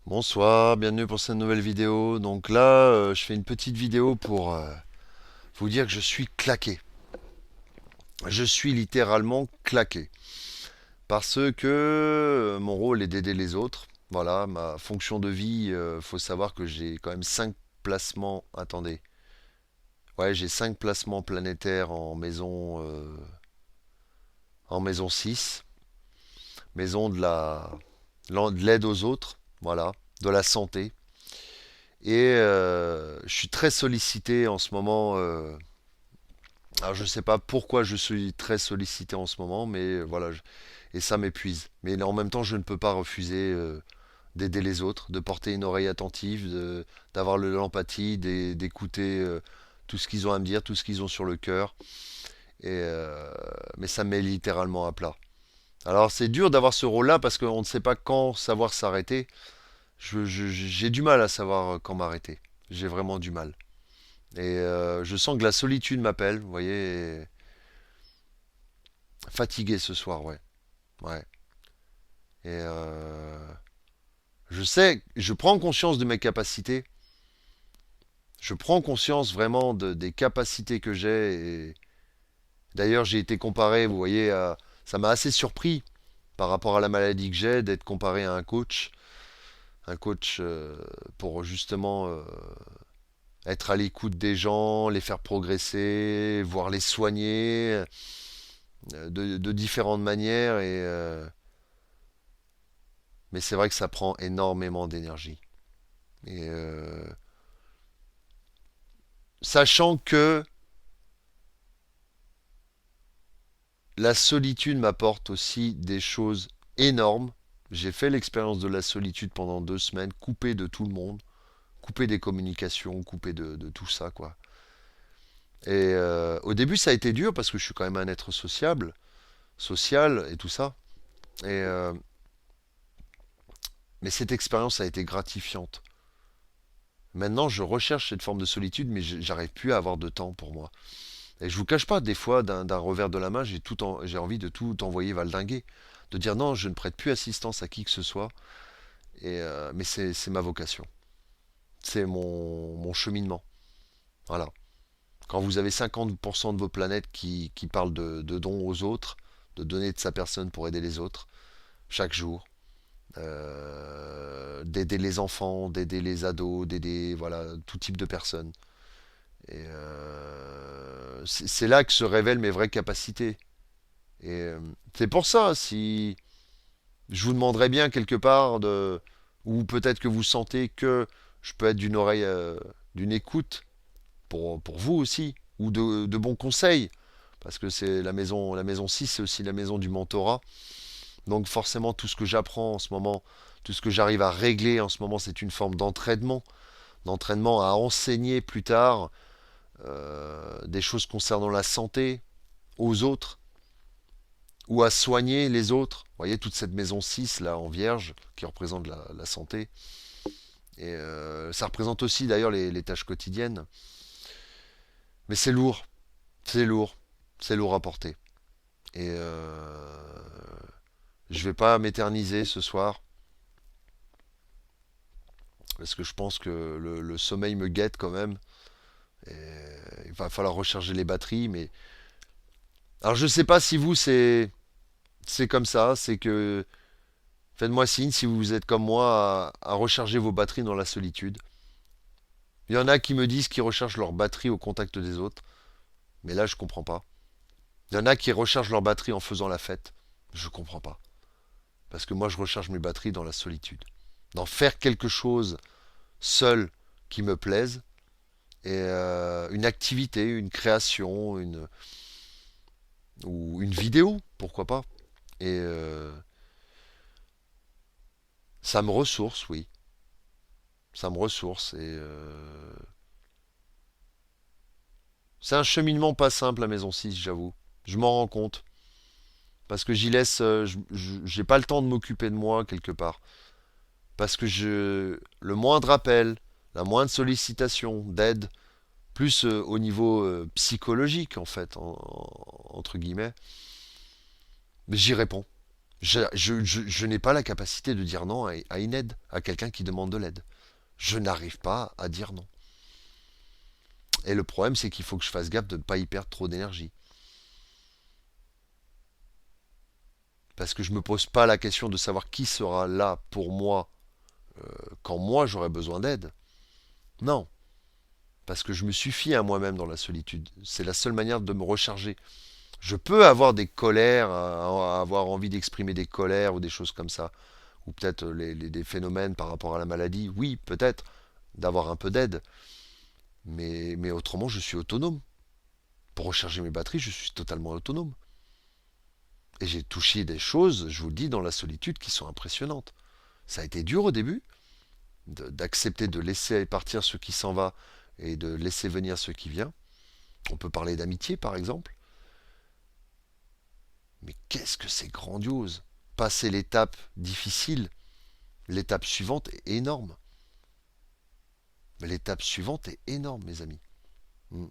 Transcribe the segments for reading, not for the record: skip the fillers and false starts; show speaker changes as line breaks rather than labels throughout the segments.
Bonsoir, bienvenue pour cette nouvelle vidéo. Donc là, je fais une petite vidéo pour vous dire que je suis claqué. Je suis littéralement claqué. Parce que mon rôle est d'aider les autres. Voilà, ma fonction de vie, faut savoir que j'ai quand même 5 placements. Attendez. Ouais, j'ai 5 placements planétaires en maison 6. Maison de l'aide aux autres. Voilà, de la santé. Et je suis très sollicité en ce moment. Alors je sais pas pourquoi je suis très sollicité en ce moment, mais voilà, et ça m'épuise. Mais en même temps, je ne peux pas refuser d'aider les autres, de porter une oreille attentive, d'avoir de l'empathie, d'écouter tout ce qu'ils ont à me dire, tout ce qu'ils ont sur le cœur. Mais ça me met littéralement à plat. Alors c'est dur d'avoir ce rôle-là parce qu'on ne sait pas quand savoir s'arrêter. J'ai du mal à savoir quand m'arrêter. J'ai vraiment du mal. Et je sens que la solitude m'appelle, vous voyez. Fatigué ce soir, ouais. Ouais. Et je sais, je prends conscience de mes capacités. Je prends conscience vraiment des capacités que j'ai. Et d'ailleurs, j'ai été comparé, vous voyez, ça m'a assez surpris par rapport à la maladie que j'ai d'être comparé à un coach. Un coach pour justement être à l'écoute des gens, les faire progresser, voir les soigner de différentes manières. Mais c'est vrai que ça prend énormément d'énergie. Et sachant que la solitude m'apporte aussi des choses énormes. J'ai fait l'expérience de la solitude pendant 2 semaines, coupé de tout le monde, coupé des communications, coupé de tout ça, quoi. Et au début, ça a été dur parce que je suis quand même un être sociable, social et tout ça. Et mais cette expérience a été gratifiante. Maintenant, je recherche cette forme de solitude, mais j'arrive plus à avoir de temps pour moi. Et je vous cache pas, des fois, d'un revers de la main, j'ai envie de tout envoyer valdinguer. De dire non, je ne prête plus assistance à qui que ce soit. Mais c'est ma vocation. C'est mon cheminement. Voilà. Quand vous avez 50% de vos planètes qui parlent de dons aux autres, de donner de sa personne pour aider les autres, chaque jour, d'aider les enfants, d'aider les ados, d'aider voilà, tout type de personnes. Et c'est là que se révèlent mes vraies capacités. Et c'est pour ça, si je vous demanderais bien quelque part ou peut-être que vous sentez que je peux être d'une oreille, d'une écoute pour vous aussi, ou de bons conseils, parce que c'est la maison 6, c'est aussi la maison du mentorat. Donc forcément, tout ce que j'apprends en ce moment, tout ce que j'arrive à régler en ce moment, c'est une forme d'entraînement à enseigner plus tard des choses concernant la santé aux autres, ou à soigner les autres. Vous voyez, toute cette maison 6 là en vierge qui représente la santé. Et ça représente aussi d'ailleurs les tâches quotidiennes. Mais c'est lourd, c'est lourd, c'est lourd à porter. Et je vais pas m'éterniser ce soir parce que je pense que le sommeil me guette quand même. Et il va falloir recharger les batteries. Mais alors je sais pas si vous c'est comme ça, c'est que faites-moi signe si vous êtes comme moi à recharger vos batteries dans la solitude. Il y en a qui me disent qu'ils rechargent leur batterie au contact des autres, mais là je comprends pas. Il y en a qui rechargent leur batterie en faisant la fête, je comprends pas. Parce que moi je recharge mes batteries dans la solitude. D'en faire quelque chose seul qui me plaise, et une activité, une création, ou une vidéo, pourquoi pas. Et ça me ressource, oui. Ça me ressource. Et c'est un cheminement pas simple, la maison 6, j'avoue. Je m'en rends compte. Parce que j'y laisse. J'ai pas le temps de m'occuper de moi, quelque part. Parce que le moindre appel, la moindre sollicitation d'aide, plus au niveau psychologique, en fait, entre guillemets, mais j'y réponds. Je n'ai pas la capacité de dire non à une aide, à quelqu'un qui demande de l'aide. Je n'arrive pas à dire non. Et le problème, c'est qu'il faut que je fasse gaffe de ne pas y perdre trop d'énergie. Parce que je me pose pas la question de savoir qui sera là pour moi quand moi j'aurai besoin d'aide. Non, parce que je me suffis à moi-même dans la solitude. C'est la seule manière de me recharger. Je peux avoir des colères, avoir envie d'exprimer des colères ou des choses comme ça, ou peut-être des phénomènes par rapport à la maladie. Oui, peut-être d'avoir un peu d'aide, mais autrement, je suis autonome. Pour recharger mes batteries, je suis totalement autonome. Et j'ai touché des choses, je vous le dis, dans la solitude qui sont impressionnantes. Ça a été dur au début, d'accepter de laisser partir ce qui s'en va et de laisser venir ce qui vient. On peut parler d'amitié, par exemple. Mais qu'est-ce que c'est grandiose. Passer l'étape difficile, l'étape suivante est énorme. L'étape suivante est énorme, mes amis. Mm.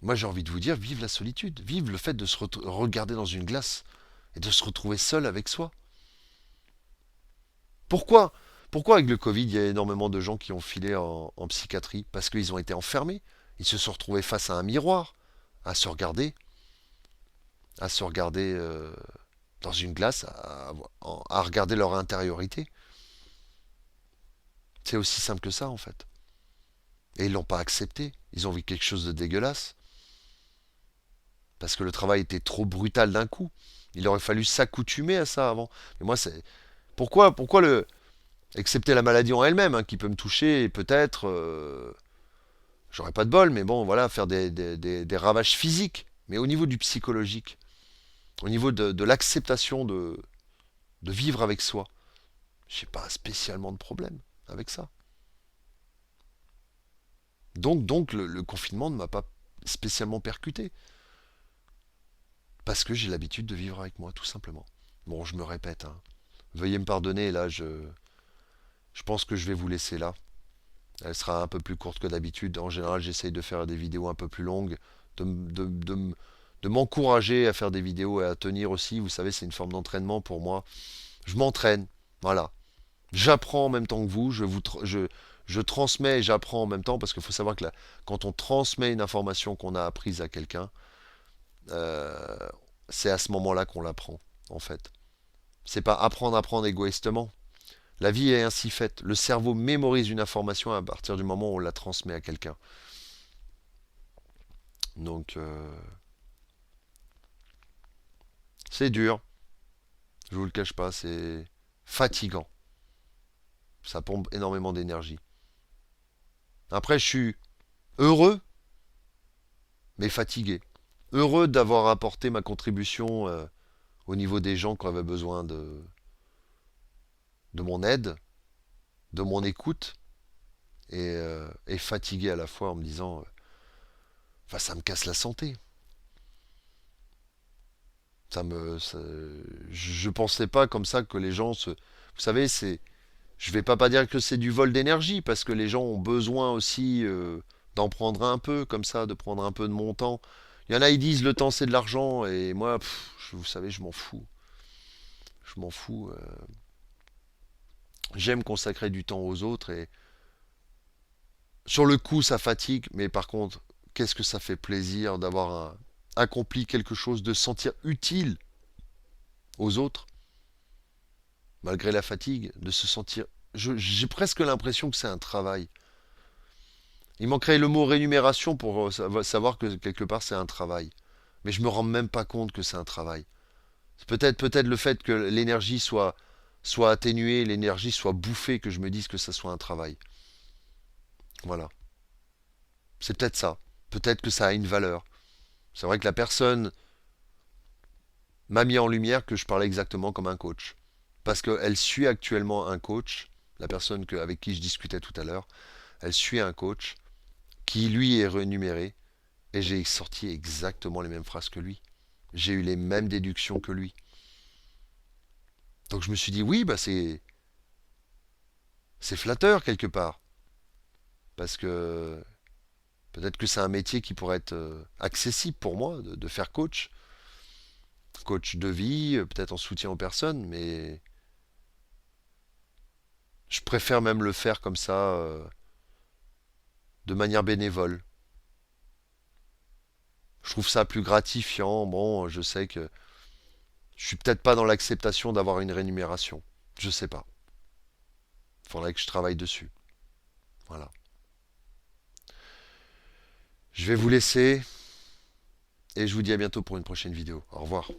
Moi, j'ai envie de vous dire, vive la solitude, vive le fait de se regarder dans une glace et de se retrouver seul avec soi. Pourquoi Pourquoi avec le Covid, il y a énormément de gens qui ont filé en psychiatrie? Parce qu'ils ont été enfermés. Ils se sont retrouvés face à un miroir, à se regarder, à se regarder dans une glace, à regarder leur intériorité. C'est aussi simple que ça, en fait. Et ils l'ont pas accepté. Ils ont vu quelque chose de dégueulasse. Parce que le travail était trop brutal d'un coup. Il aurait fallu s'accoutumer à ça avant. Mais moi, c'est. Pourquoi le. Excepté la maladie en elle-même, hein, qui peut me toucher et peut-être. J'aurais pas de bol, mais bon, voilà, faire des ravages physiques. Mais au niveau du psychologique, au niveau de l'acceptation de vivre avec soi, j'ai pas spécialement de problème avec ça. Donc le confinement ne m'a pas spécialement percuté. Parce que j'ai l'habitude de vivre avec moi, tout simplement. Bon, je me répète, hein. Veuillez me pardonner, là, je pense que je vais vous laisser là. Elle sera un peu plus courte que d'habitude. En général, j'essaye de faire des vidéos un peu plus longues, de m'encourager à faire des vidéos et à tenir aussi. Vous savez, c'est une forme d'entraînement pour moi. Je m'entraîne, voilà. J'apprends en même temps que vous. Je transmets et j'apprends en même temps parce qu'il faut savoir que là, quand on transmet une information qu'on a apprise à quelqu'un, euh, c'est à ce moment-là qu'on l'apprend, en fait. C'est pas apprendre égoïstement. La vie est ainsi faite. Le cerveau mémorise une information à partir du moment où on la transmet à quelqu'un. Donc, c'est dur. Je vous le cache pas, c'est fatigant. Ça pompe énormément d'énergie. Après, je suis heureux, mais fatigué. Heureux d'avoir apporté ma contribution au niveau des gens qui avaient besoin de mon aide, de mon écoute, et fatigué à la fois en me disant, enfin, ça me casse la santé. Je pensais pas comme ça que les gens se. Vous savez, je vais pas dire que c'est du vol d'énergie parce que les gens ont besoin aussi d'en prendre un peu comme ça, de prendre un peu de mon temps. Il y en a, ils disent le temps c'est de l'argent et moi, vous savez, je m'en fous. Je m'en fous. J'aime consacrer du temps aux autres et sur le coup, ça fatigue, mais par contre, qu'est-ce que ça fait plaisir d'avoir accompli quelque chose, de se sentir utile aux autres malgré la fatigue, de se sentir. J'ai presque l'impression que c'est un travail. Il manquerait le mot rémunération pour savoir que quelque part c'est un travail. Mais je me rends même pas compte que c'est un travail. C'est peut-être le fait que l'énergie soit atténuée, l'énergie soit bouffée, que je me dise que ça soit un travail. Voilà. C'est peut-être ça. Peut-être que ça a une valeur. C'est vrai que la personne m'a mis en lumière que je parlais exactement comme un coach. Parce qu'elle suit actuellement un coach, la personne avec qui je discutais tout à l'heure, elle suit un coach qui lui est rémunéré et j'ai sorti exactement les mêmes phrases que lui. J'ai eu les mêmes déductions que lui. Donc je me suis dit oui, bah c'est flatteur quelque part parce que peut-être que c'est un métier qui pourrait être accessible pour moi de faire coach coach de vie, peut-être en soutien aux personnes, mais je préfère même le faire comme ça, de manière bénévole. Je trouve ça plus gratifiant. Bon, je sais que je suis peut-être pas dans l'acceptation d'avoir une rémunération. Je sais pas. Faudrait que je travaille dessus. Voilà. Je vais vous laisser et je vous dis à bientôt pour une prochaine vidéo. Au revoir.